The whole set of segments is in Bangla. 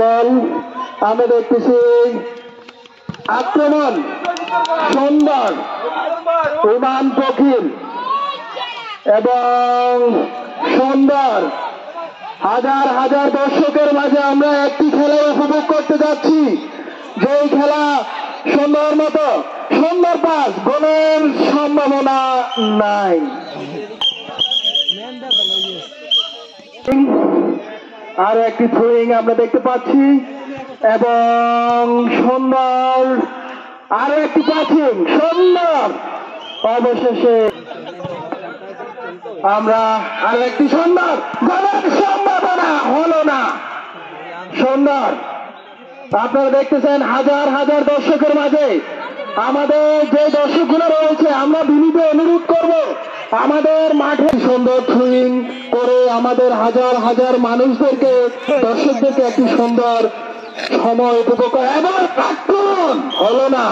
বল আমরা দেখতেছি আক্রমণ সুন্দর উমান ফকির এবং সুন্দর হাজার হাজার দর্শকের মাঝে আমরা একটি খেলা উপভোগ করতে যাচ্ছি, যেই খেলা সুন্দর মতো সুন্দর পাস গোলের সম্ভাবনা নাই। আর একটি থ্রোয়িং আমরা দেখতে পাচ্ছি এবং সুন্দর আরো একটি পাসিং সুন্দর। অবশেষে আমরা আরো একটি সুন্দর গোলের সম্ভাবনা হলো না। সুন্দর আপনারা দেখতেছেন হাজার হাজার দর্শকের মাঝে আমাদের যে দর্শকগুলো রয়েছে, আমরা বিনীত অনুরোধ করব আমাদের মাঠে সুন্দর থ্রোয়িং করে আমাদের হাজার হাজার মানুষদেরকে দর্শকদেরকে একটি সুন্দর সময় উপভোগ করে এবং আক্রমণ হলো না।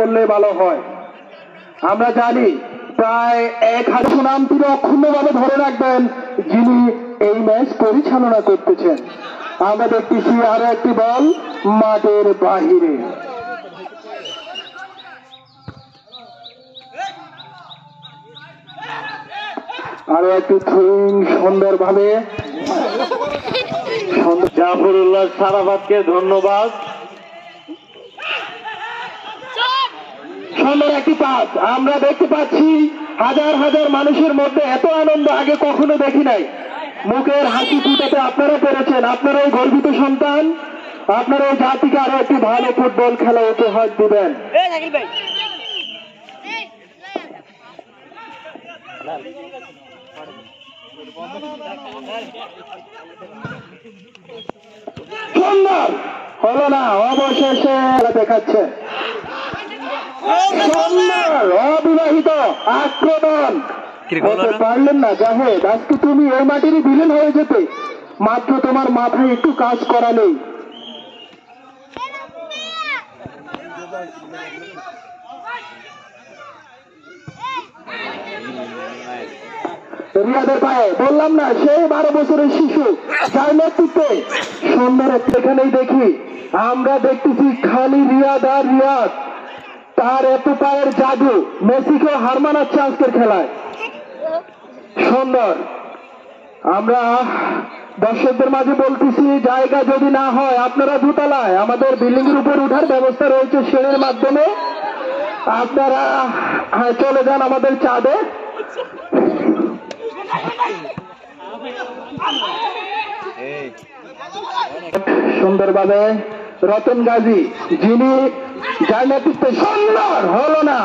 বললে ভালো হয়। আমরা জানি প্রায় 1000 সুনাম তিনি অক্ষুণ্ণভাবে ধরে রাখবেন যিনি এই ম্যাচ পরিচালনা করতেছেন। আমরা দেখতেছি আরো একটি বল মাঠের বাহিরে। আরো একটি থ্রোয়িং সুন্দরভাবে জাফরুল্লাহ সারাফাতকে ধন্যবাদ। সুন্দর একটি পাস আমরা দেখতে পাচ্ছি, হাজার হাজার মানুষের মধ্যে এত আনন্দ আগে কখনো দেখি নাই। মুখের হাসি ফুটাতে আপনারা পেরেছেন, আপনারা এই গর্বিত সন্তান, আপনারা এই জাতিকে আরো একটি ভালো ফুটবল খেলা উপহার দিবেন। সুন্দর হলো না, অবশেষে দেখাচ্ছে সুন্দর অবিবাহিত আক্রমণ করতে পারলেন না। জাহেদ, আজকে তুমি এই মাটিরই বিলীন হয়ে যেতে, মাত্র তোমার মাথায় একটু কাজ করা নেই। রিয়াদের পায়ে বললাম না, সেই 12 বছরের শিশু যার নেতৃত্বে সুন্দর এখানেই দেখি আমরা দেখতেছি খালি রিয়াদ আর রিয়াদ, তার এত পায়ের জাদু মেসিকেও হার মানাচ্ছে আজকের খেলায়। সুন্দর আমরা দর্শকদের মাঝে বলতেছি, জায়গা যদি না হয় আপনারা দোতলায় আমাদের বিল্ডিং এর উপর উঠার ব্যবস্থা রয়েছে সিঁড়ির মাধ্যমে, আপনারা চলে যান আমাদের চাঁদে। সুন্দরভাবে রতন গাজী যিনি যার নেতৃত্বে সুন্দর হলো না,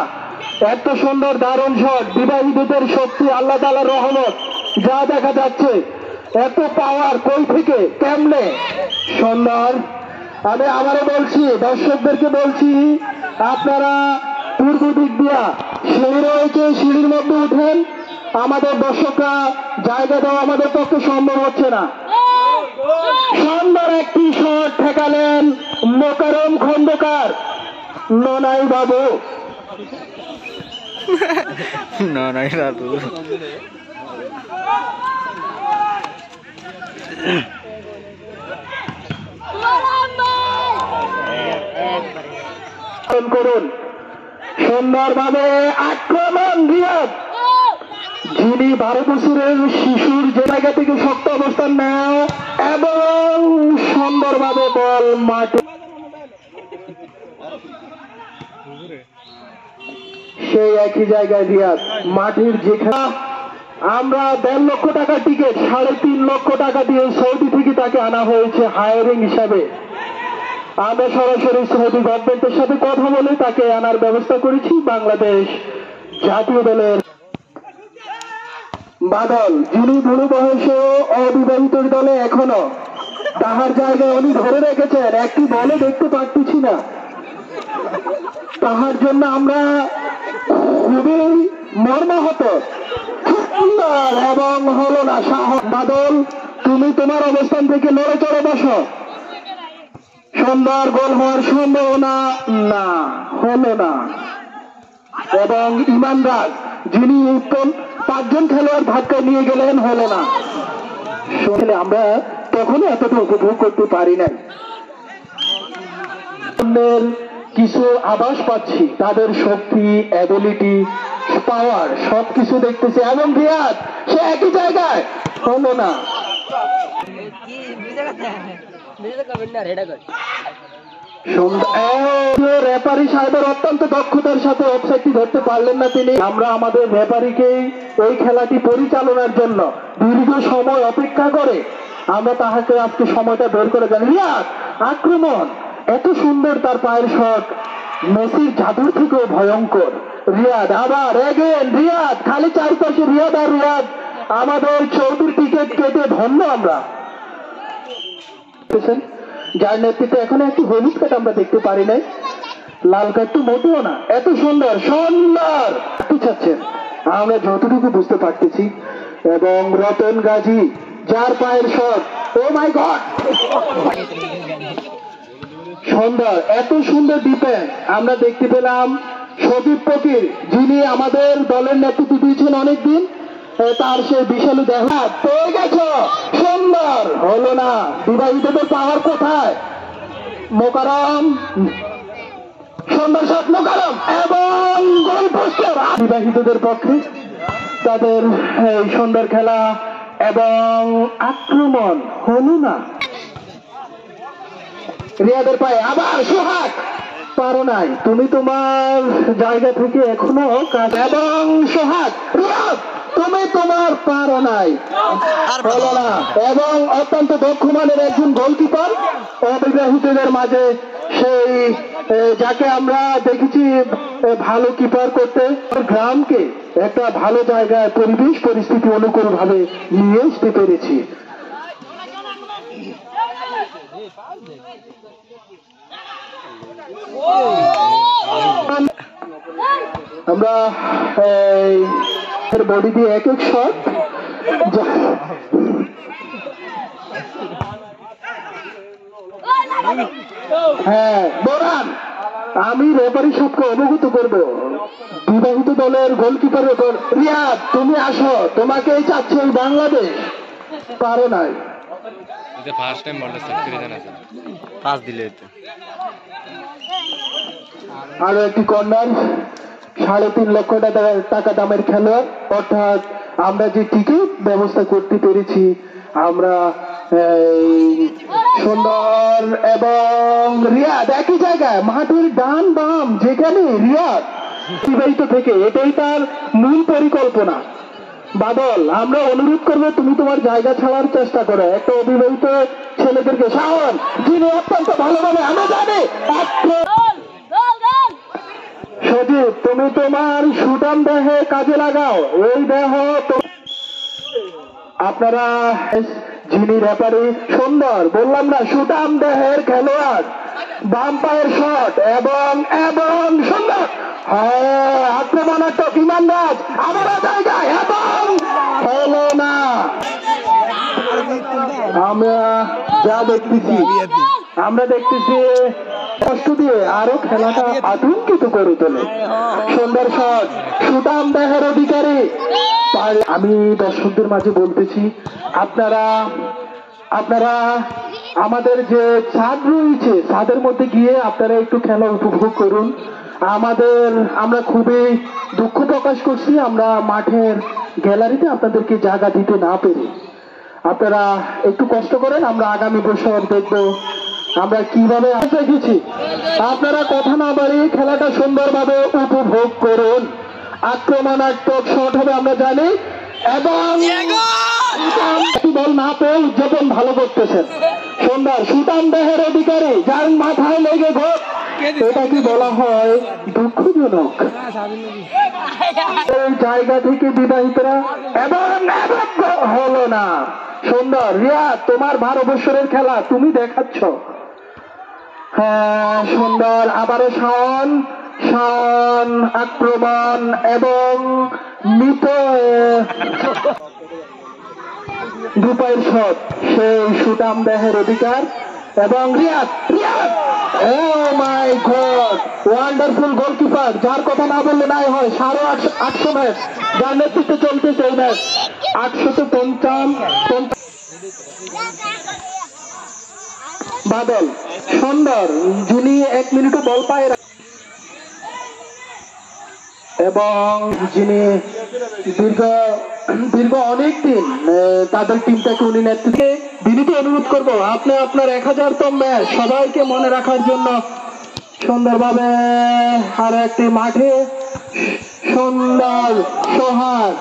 এত সুন্দর দারুণ শট, বিবাহিতদের শক্তি, আল্লাহ তাআলার রহমত যা দেখা যাচ্ছে, এত পাওয়ার কই থেকে কেমনে সুন্দর। আমি আবারও বলছি, দর্শকদেরকে বলছি, আপনারা পূর্ব দিক দিয়া সিঁড়ি রয়েছে, সিঁড়ির মধ্যে উঠেন, আমাদের দর্শকরা জায়গা দেওয়া আমাদের পক্ষে সম্ভব হচ্ছে না। সুন্দর একটি শট ঠেকালেন মোকারম খন্দকার ননাই বাবু। ননাই বাবু করুন সুন্দরভাবে আক্রমণ রিয়াদ, যিনি 12 বছরের শিশুর যে জায়গা থেকে শক্ত অবস্থান নেয় এবং সুন্দরভাবে বল মাঠে সেই একই জায়গায় রিয়াদ মাটির যেখানে আমরা 1.5 লক্ষ টাকা টিকিট 3.5 লক্ষ টাকা দিয়ে সৌদি থেকে তাকে আনা হয়েছে হায়ারিং হিসাবে। আমরা সরাসরি সৌদি গভর্নমেন্টের সাথে কথা বলে তাকে আনার ব্যবস্থা করেছি। বাংলাদেশ জাতীয় দলের বাদল, যিনি বুড়ো বয়সেও অবিবাহিত দলে এখনো তাহার জায়গায় উনি ধরে রেখেছেন, একটি বলে দেখতে পারতেছি না। তাহার জন্য আমরা খুবই মর্মাহত। এবং হলো না সাহস। বাদল, তুমি তোমার অবস্থান থেকে নড়ে চড়ে বসো। সুন্দর গোল হওয়ার সম্ভাবনা না, হলো না। এবং ইমান রাজ, যিনি উত্তম 5 জন খেলোয়াড় ধাক্কা নিয়ে গেলেন, হলো না। আমরা তখনই এতটা উপভোগ করতে পারি নাই। কিছু আভাস পাচ্ছি, তাদের শক্তি, অ্যাবিলিটি, পাওয়ার সবকিছু দেখতেছি। এবং রিয়াদ সে একই জায়গায়, হলো না। রেফারি সাহেবের অত্যন্ত দক্ষতার সাথে অফসাইডটি ধরতে পারলেন না তিনি। আমরা আমাদের রেফারিকে এই খেলাটি পরিচালনার জন্য দীর্ঘ সময় অপেক্ষা করে আমরা তাহাকে আজকে সময়টা বের করে দেন। রিয়াদ আক্রমণ, এত সুন্দর তার পায়ের শট, মেসির জাদুর থেকেও ভয়ঙ্কর। রিয়াদ আবার এগেন, রিয়াদ খালি চারপাশে রিয়াদ আর রিয়াদ। আমাদের চৌধুরী টিকিট কেটে ধন্য আমরা, যার নেতৃত্বে এখন একটি হলুদ কার্ড আমরা দেখতে পারি নাই, লাল কার্ড তো মোটেও না। এত সুন্দর সুন্দর চাচ্ছেন আমরা যতটুকু বুঝতে পারতেছি। এবং রতন গাজী, যার পায়ের শট, ও মাই গড, সুন্দর, এত সুন্দর ডিফেন্স আমরা দেখতে পেলাম। সজীব ফকির, যিনি আমাদের দলের নেতৃত্ব দিয়েছেন অনেকদিন, তার সে বিশাল দেখা পেয়ে গেছ, সুন্দর, হলো না। বিবাহিতদের পাওয়ার কোথায়? মোকারম, সুন্দর শট মোকারম এবং গোল পোস্টার। বিবাহিতদের পক্ষে তাদের এই সুন্দর খেলা এবং আক্রমণ, হলো না। রিয়াদের পায়ে আবার সোহাগ, পারো নাই, তুমি তোমার জায়গা থেকে এখনো কাজ। এবং সোহাগ, রিয়াদ তুমি তোমার পারো নাই, হলো না। এবং অত্যন্ত দক্ষ মানের একজন গোলকিপার অবিবাহিতদের মাঝে, সেই যাকে আমরা দেখেছি ভালো কিপার করতে, গ্রামকে একটা ভালো জায়গায় পরিবেশ পরিস্থিতি অনুকূল ভাবে নিয়ে আসতে পেরেছি। আমরা বডি দিয়ে এক এক শট, হ্যাঁ বোরান, আমি রেফারি সাহেবকে অবগত করব বিবাহিত দলের গোলকিপারের উপর। রিয়াদ তুমি আসো, তোমাকে চাচ্ছে বাংলাদেশ, পারো নাই। ফার্স্ট টাইম বলটা সেট করে জানা আছে, পাস দিলে তো। আরো একটি কর্নার, 3.5 লক্ষ টাকা দামের খেলোয়াড়, অর্থাৎ আমরা যে টিকিট ব্যবস্থা করতে পেরেছি আমরা সুন্দর। এবং রিয়াদ একই জায়গায় মাঠের ডান বাম যেখানে রিয়াদ বিবাহিত থেকে, এটাই তার মূল পরিকল্পনা। বাদল, আমরা অনুরোধ করবো তুমি তোমার জায়গা ছাড়ার চেষ্টা করো। একটা অবিবাহিত ছেলেদেরকে, শাওন যিনি অত্যন্ত ভালোভাবে আমরা জানি, সজীব তুমি তোমার সুটাম দেহে কাজে লাগাও। এই দেহ আপনারা, যিনি রেফারি, সুন্দর বললাম না, সুটাম দেহের খেলোয়াড়, বাম পায়ের শট এবং এবং সুন্দর, হ্যাঁ আক্রমণাত্মক ইমান রাজ আবারও জায়গায় এবং হলো না। আমরা যা দেখতেছি আমরা দেখতেছি কষ্ট দিয়ে আরো খেলাটা আতঙ্কিত করে তোলে। সুন্দর শট, সুঠাম দেহের অধিকারী। আমি দর্শকদের মাঝে বলতেছি, আপনারা আমাদের যে ছাদ রয়েছে ছাদের মধ্যে গিয়ে আপনারা একটু খেলা উপভোগ করুন। আমরা খুবই দুঃখ প্রকাশ করছি আমরা মাঠের গ্যালারিতে আপনাদেরকে জায়গা দিতে না পেরে। আপনারা একটু কষ্ট করেন, আমরা আগামী বছর দেখব আমরা কিভাবে দেখেছি। আপনারা কথা না বাড়িয়ে খেলাটা সুন্দরভাবে উপভোগ করুন। আক্রমণাত্মক শট হবে আমরা জানি, এবং বল না পেয়ে উদযাপন ভালো করতেছেন। সুন্দর সুঠাম দেহের অধিকারী, যার মাথায় লেগে ঘর, এটা কি বলা হয় দুঃখজনক। এই জায়গা থেকে বিবাহিতরা এবং হলো না। সুন্দর রিয়া, তোমার 12 বছরের খেলা তুমি দেখাচ্ছ। হ্যাঁ সুন্দর, আবারও শাওন আক্রমণ এবং মৃত দুপায়ের শট, সেই সুঠাম দেহের অধিকার এবং রিয়াদ ও মাই গড, ওয়ান্ডারফুল গোলকিপার, যার কথা না বললে নাই হয়। 850 ম্যাচ, যার নেতৃত্বে চলতেছে এই ম্যাচ। 850 বাদল সুন্দর, যিনি 1 মিনিটও বল পায় এবং যিনি দীর্ঘ অনেক দিন তাদের টিমটাকে উনি নেতৃত্বে বিনীত অনুরোধ করবো, আপনি আপনার 1000তম ম্যাচ সবাইকে মনে রাখার জন্য সুন্দরভাবে আর একটি মাঠে সুন্দর সোহাগ